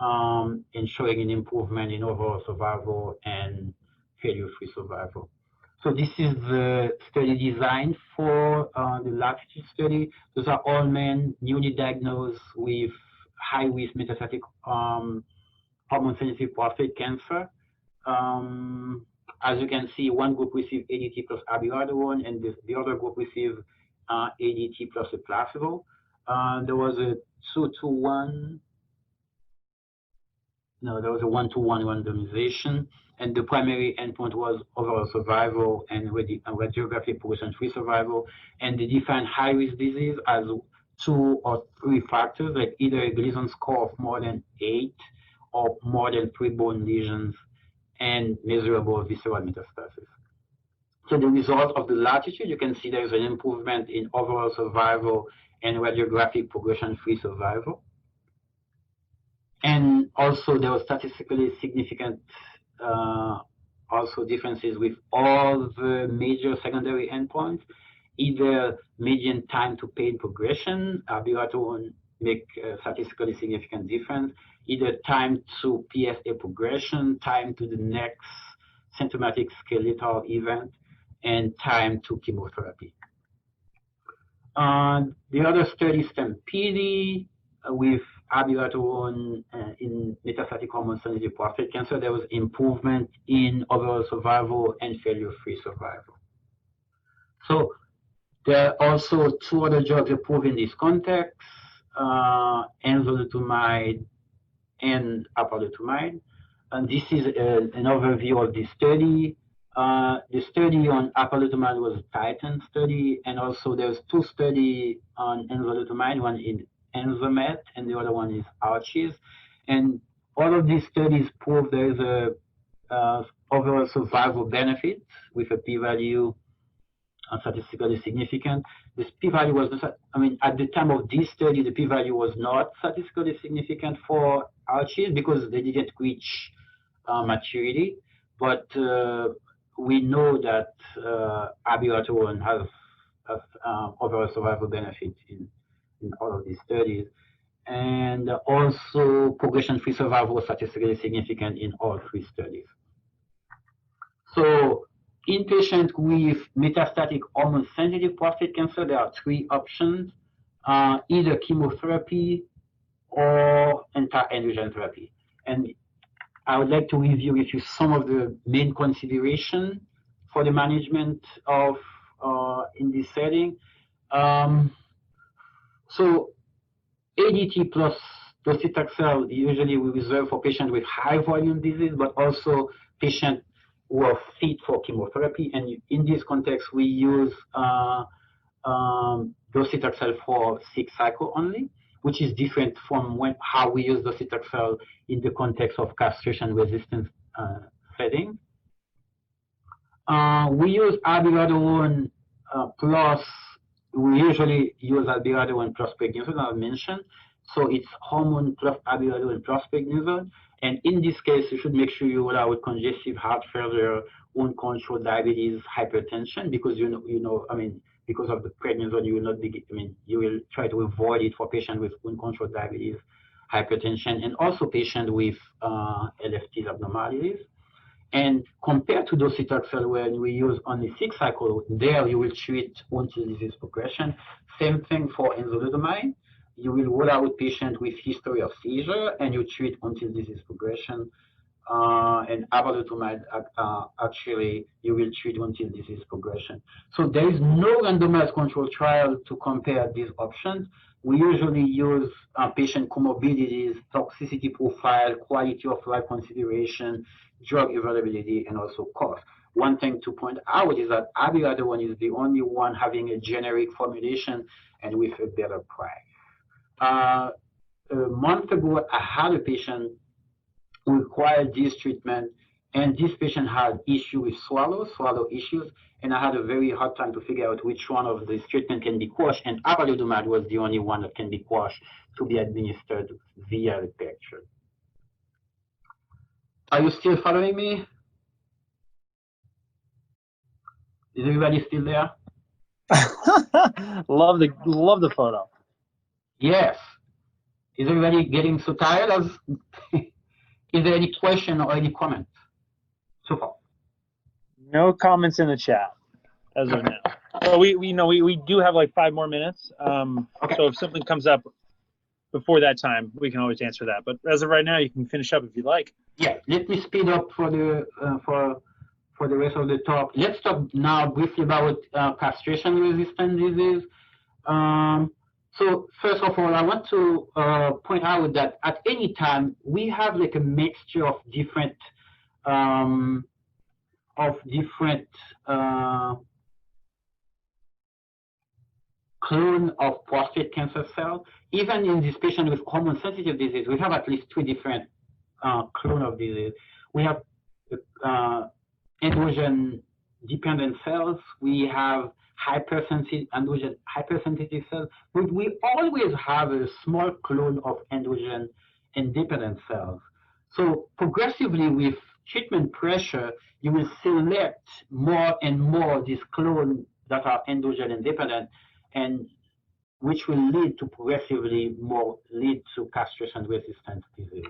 and showing an improvement in overall survival and failure-free survival. So this is the study design for the Latitude study. Those are all men newly diagnosed with high-risk metastatic hormone-sensitive prostate cancer. As you can see, one group received ADT plus abiraterone, and the other group received ADT plus a placebo. There was a 2-to-1. No, there was a 1-to-1 randomization, and the primary endpoint was overall survival and radiographic progression-free survival. And they defined high-risk disease as 2 or 3 factors, like either a Gleason score of more than 8 or more than 3 bone lesions and measurable visceral metastasis. So the result of the Latitude, you can see there is an improvement in overall survival and radiographic progression-free survival. And also there was statistically significant also differences with all the major secondary endpoints, either median time to pain progression, abiraterone make a statistically significant difference, either time to PSA progression, time to the next symptomatic skeletal event, and time to chemotherapy. The other study, STAMPEDE, with abiraterone in metastatic hormone-sensitive prostate cancer, there was improvement in overall survival and failure-free survival. So there are also two other drugs approved in this context, enzalutamide and apalutamide. And this is an overview of the study. The study on apalutamide was a TITAN study, and also there's two studies on enzalutamide, one in ENZAMET, and the other one is ARCHES. And all of these studies prove there is a overall survival benefit with a p-value statistically significant. This p-value was not, I mean, at the time of this study, the p-value was not statistically significant for ARCHES because they didn't reach maturity. But we know that abiraterone has overall survival benefit in all of these studies. And also progression-free survival was statistically significant in all three studies. So in patients with metastatic hormone-sensitive prostate cancer, there are three options, either chemotherapy or anti-androgen therapy. And I would like to review with you some of the main considerations for the management of in this setting. So ADT plus docetaxel usually we reserve for patients with high volume disease, but also patients who are fit for chemotherapy. And in this context, we use docetaxel for 6 cycles only, which is different from how we use docetaxel in the context of castration-resistant setting. We use abiraterone plus, we usually use abiraterone plus prednisone, I mentioned. So it's hormone plus abiraterone plus prednisone. And in this case, you should make sure you allow congestive heart failure, uncontrolled diabetes, hypertension, because you know, I mean, because of the prednisone, you will not be, I mean, you will try to avoid it for patients with uncontrolled diabetes, hypertension, and also patients with LFT abnormalities. And compared to docetaxel, when we use only 6 cycles, there you will treat until disease progression. Same thing for enzalutamide. You will rule out patients with history of seizure, and you treat until disease progression. And apalutamide, actually, you will treat until disease progression. So there is no randomized control trial to compare these options. We usually use patient comorbidities, toxicity profile, quality of life consideration, drug availability, and also cost. One thing to point out is that abiraterone is the only one having a generic formulation and with a better price. A month ago, I had a patient who required this treatment, and this patient had issue with swallow issues, and I had a very hard time to figure out which one of these treatment can be quashed, and apalutamide was the only one that can be quashed to be administered via the picture. Are you still following me? Is everybody still there? Love the photo. Yes. Is everybody getting so tired? Is there any question or any comment so far? No comments in the chat as of now. But we do have like 5 more minutes. Okay. So if something comes up before that time, we can always answer that. But as of right now, you can finish up if you'd like. Yeah. Let me speed up for the rest of the talk. Let's talk now briefly about castration-resistant disease. So first of all, I want to point out that at any time we have like a mixture of different clone of prostate cancer cells. Even in this patient with hormone-sensitive disease, we have at least 2 different clone of disease. We have androgen-dependent cells. We have androgen hypersensitive cells. But we always have a small clone of androgen independent cells. So progressively with treatment pressure, you will select more and more these clones that are androgen independent, and which will lead to progressively more lead to castration-resistant disease.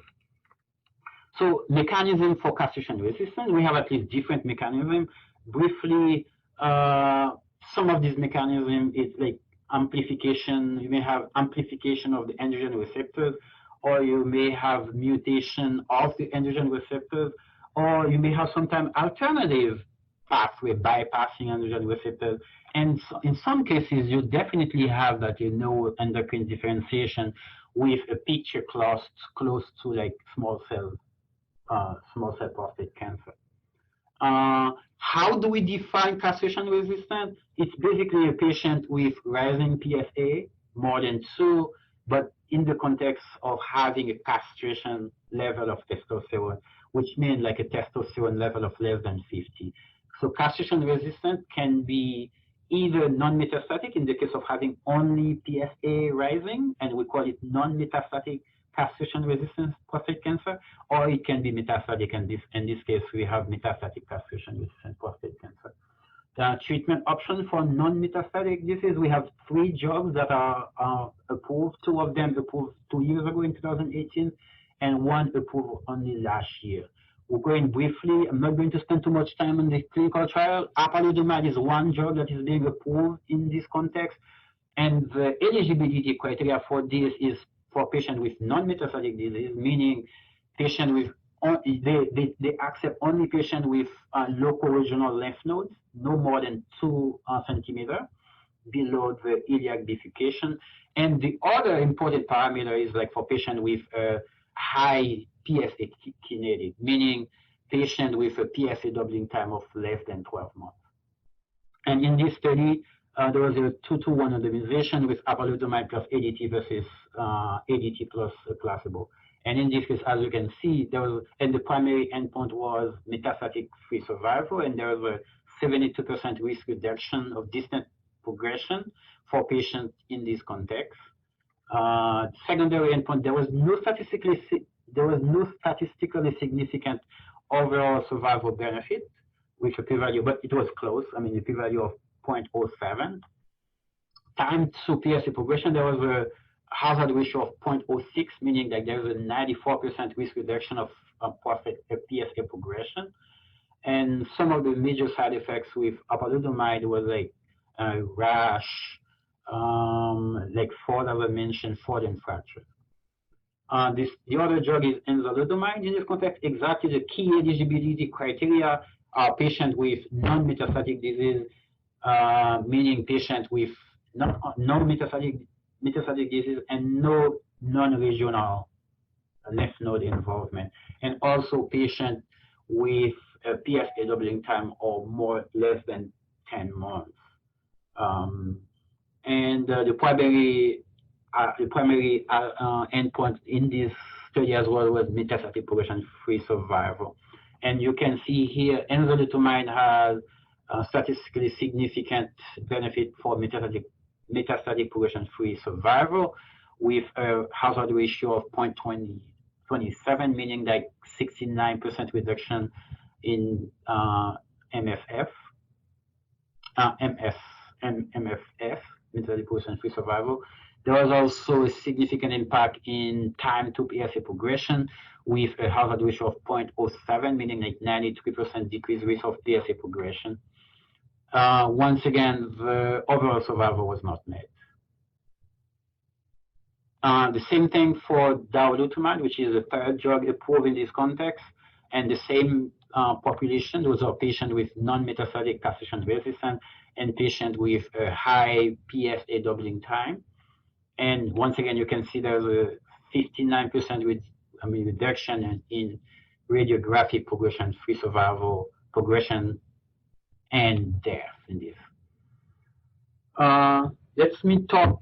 So mechanism for castration resistance, we have at least different mechanisms. Briefly, some of these mechanisms is like amplification. You may have amplification of the androgen receptors, or you may have mutation of the androgen receptors, or you may have sometimes alternative pathway bypassing androgen receptors. And so in some cases, you definitely have that endocrine differentiation with a picture close to like small cell prostate cancer. How do we define castration resistant? It's basically a patient with rising PSA, more than 2, but in the context of having a castration level of testosterone, which means like a testosterone level of less than 50. So castration resistant can be either non-metastatic in the case of having only PSA rising, and we call it non-metastatic castration-resistant prostate cancer, or it can be metastatic. In this case, we have metastatic castration-resistant prostate cancer. The treatment option for non-metastatic disease, we have 3 drugs that are approved. 2 of them approved 2 years ago in 2018, and 1 approved only last year. We're going briefly. I'm not going to spend too much time on the clinical trial. Apalutamide is 1 drug that is being approved in this context, and the eligibility criteria for this is for patients with non-metastatic disease, meaning patient with they accept only patients with local regional lymph nodes, no more than 2 centimeters below the iliac bifurcation. And the other important parameter is like for patients with high PSA kinetic, meaning patient with a PSA doubling time of less than 12 months. And in this study, there was a 2-to-1 randomization with apalutamide plus ADT versus ADT plus placebo. And in this case, as you can see, and the primary endpoint was metastatic free survival, and there was a 72% risk reduction of distant progression for patients in this context. Secondary endpoint, there was no statistically significant overall survival benefit with a p-value, but it was close. I mean, the p-value of 0.07. Time to PSA progression, there was a hazard ratio of 0.06, meaning that there was a 94% risk reduction of PSA progression. And some of the major side effects with apalutamide was like rash, like fall, as I mentioned, fall and fracture. The other drug is enzalutamide. In this context, exactly the key eligibility criteria are patients with non-metastatic disease, meaning patients with non-metastatic disease and no non-regional lymph node involvement, and also patients with a PSA doubling time or less than 10 months. The primary endpoint in this study as well was metastatic progression-free survival. And you can see here, enzalutamide has statistically significant benefit for metastatic progression-free survival with a hazard ratio of 0.27, meaning like 69% reduction in MFF, metastatic progression-free survival. There was also a significant impact in time to PSA progression with a hazard ratio of 0.07, meaning like 93% decreased risk of PSA progression. Once again, the overall survival was not met. The same thing for darolutamide, which is the 3rd drug approved in this context, and the same population. Those are patients with non-metastatic castration resistant and patients with a high PSA doubling time. And once again, you can see there's a 59% reduction in radiographic progression-free survival, progression, and death in this. Let me talk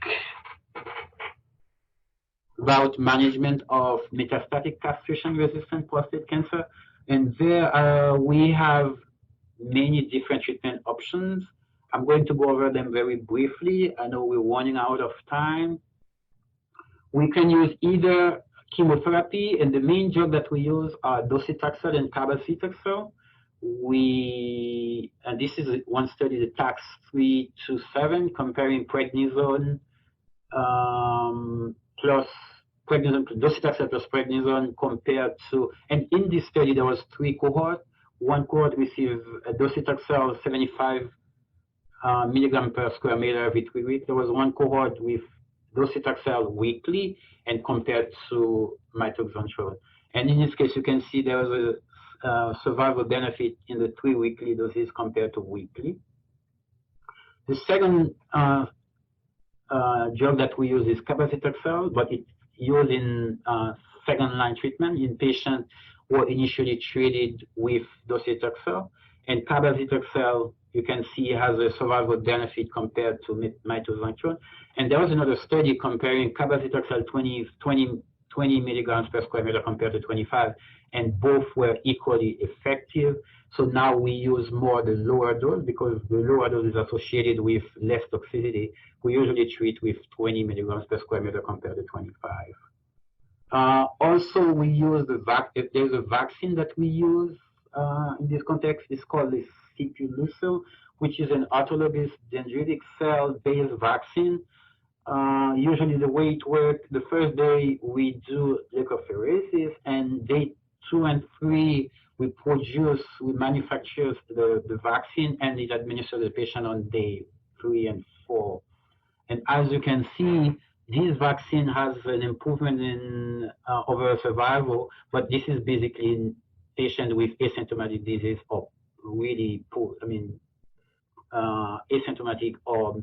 about management of metastatic castration-resistant prostate cancer. And there we have many different treatment options. I'm going to go over them very briefly. I know we're running out of time. We can use either chemotherapy, and the main drug that we use are docetaxel and cabazitaxel. And this is one study, the TAX 327, comparing prednisone plus prednisone, docetaxel plus prednisone compared to, and in this study there was 3 cohorts. One cohort received docetaxel 75 milligram per square meter every 3 weeks. There was one cohort with docetaxel weekly and compared to mitoxantrone. And in this case, you can see there was a survival benefit in the 3 weekly doses compared to weekly. The second drug that we use is cabazitaxel, but it's used in second-line treatment in patients who were initially treated with docetaxel. And cabazitaxel, you can see, has a survival benefit compared to mitoxantrone. And there was another study comparing cabazitaxel 20 milligrams per square meter compared to 25, and both were equally effective. So now we use more the lower dose because the lower dose is associated with less toxicity. We usually treat with 20 milligrams per square meter compared to 25. Also, we use there's a vaccine that we use in this context. It's called the Apalutamide, which is an autologous dendritic cell-based vaccine. Usually the way it works, the first day we do leukapheresis, and day 2 and 3 we manufacture the vaccine, and it administers the patient on day 3 and 4. And as you can see, this vaccine has an improvement in overall survival, but this is basically in patients with asymptomatic disease or really poor, asymptomatic or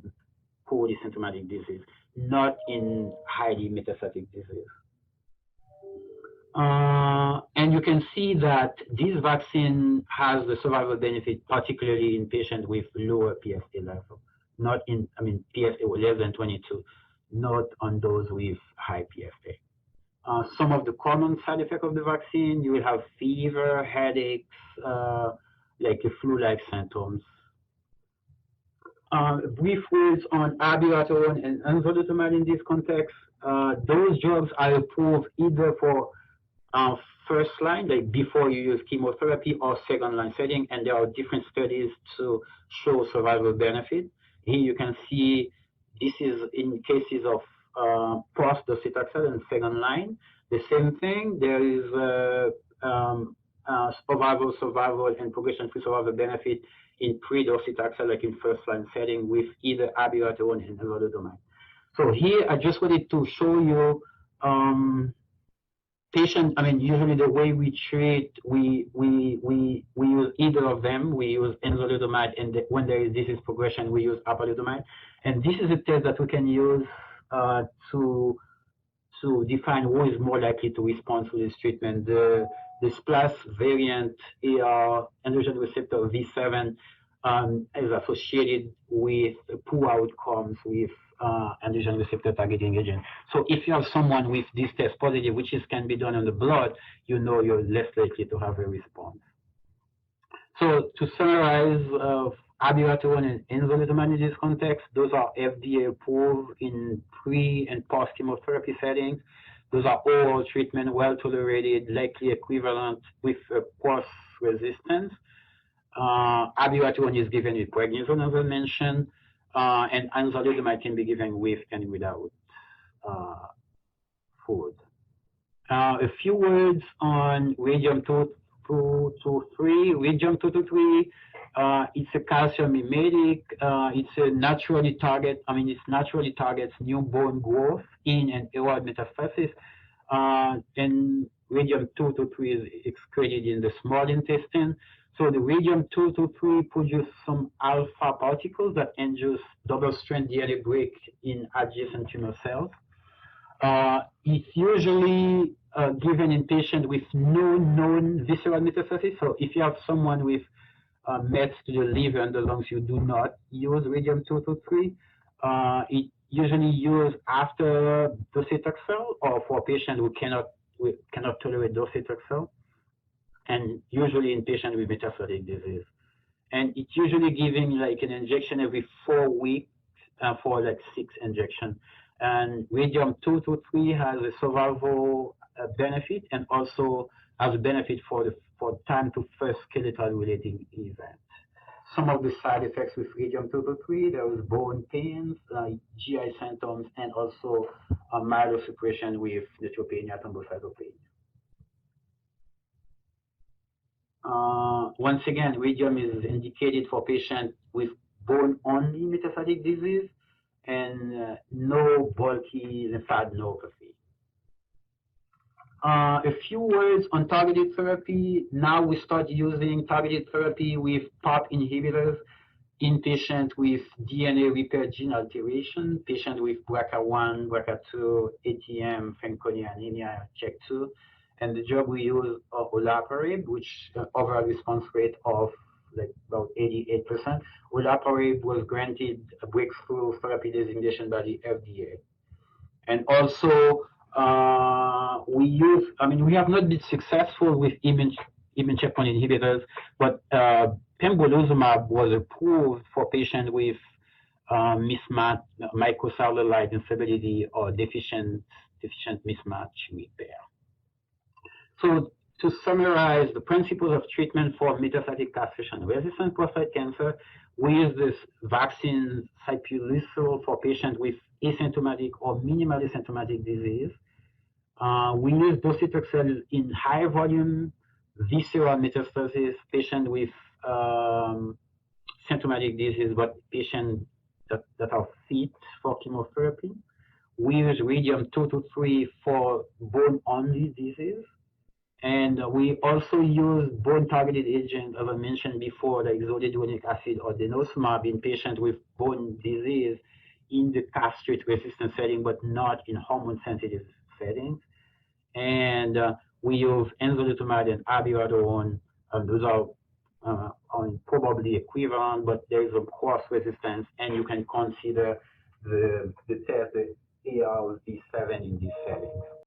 poorly symptomatic disease, not in highly metastatic disease. And you can see that this vaccine has the survival benefit, particularly in patients with lower PSA level, not in, PSA less than 22, not on those with high PSA. Some of the common side effects of the vaccine, you will have fever, headaches, like flu-like symptoms. Brief words on abiraterone and enzalutamide in this context. Those drugs are approved either for first line, like before you use chemotherapy, or second line setting, and there are different studies to show survival benefit. Here you can see this is in cases of post-docetaxel and second line. The same thing, there is survival and progression-free survival benefit in pre-docetaxel, like in first line setting, with either abiraterone and enzalutamide. So here I just wanted to show you patient, usually the way we treat, we use either of them. We use enzalutamide, and when there is disease progression, we use apalutamide. And this is a test that we can use to define who is more likely to respond to this treatment. The SPLAS variant AR androgen receptor V7 is associated with poor outcomes with androgen receptor targeting agent. So if you have someone with this test positive, which can be done on the blood, you know you're less likely to have a response. So to summarize, abiraterone and enzalutamide in this context, those are FDA approved in pre and post chemotherapy settings. Those are oral treatment, well tolerated, likely equivalent with cross resistance. Abiraterone is given with prednisone, as I mentioned, and enzalutamide can be given with and without food. A few words on radium-223. Radium-223, it's a calcium mimetic. It's a naturally targets new bone growth in and around metastasis. And radium-223 is excreted in the small intestine. So the radium-223 produces some alpha particles that induce double-strand DNA break in adjacent tumor cells. It's usually given in patients with no known visceral metastasis. So if you have someone with mets to the liver and the lungs, you do not use radium-223. It usually used after docetaxel or for patients who cannot tolerate docetaxel, and usually in patients with metastatic disease. And it's usually given like an injection every 4 weeks for like 6 injections. And radium-223 has a survival benefit, and also has a benefit for time to first skeletal relating event. Some of the side effects with radium-223, there was bone pains, GI symptoms, and also myelosuppression with neutropenia, thrombocytopenia. Once again, radium is indicated for patients with bone-only metastatic disease and no bulky lymphadenopathy. A few words on targeted therapy. Now we start using targeted therapy with PARP inhibitors in patients with DNA repair gene alteration, patients with BRCA1, BRCA2, ATM, Fanconi anemia, CHEK2. And the drug we use olaparib, which overall response rate of like about 88%. Olaparib was granted a breakthrough therapy designation by the FDA. And also, we have not been successful with immune checkpoint inhibitors, but pembrolizumab was approved for patients with mismatch, microsatellite instability, or deficient mismatch repair. So to summarize the principles of treatment for metastatic castration-resistant prostate cancer, we use this vaccine Sipuleucel for patients with asymptomatic or minimally symptomatic disease. We use docetaxel in high volume visceral metastasis, patients with symptomatic disease, but patients that are fit for chemotherapy. We use radium-223 for bone-only disease. And we also use bone-targeted agents, as I mentioned before, like zoledronic acid or denosumab in patients with bone disease in the castrate-resistant setting, but not in hormone-sensitive settings. And we use enzalutamide and abiraterone. Those are probably equivalent, but there is a cross-resistance, and you can consider the test, the AR-V7 in this setting.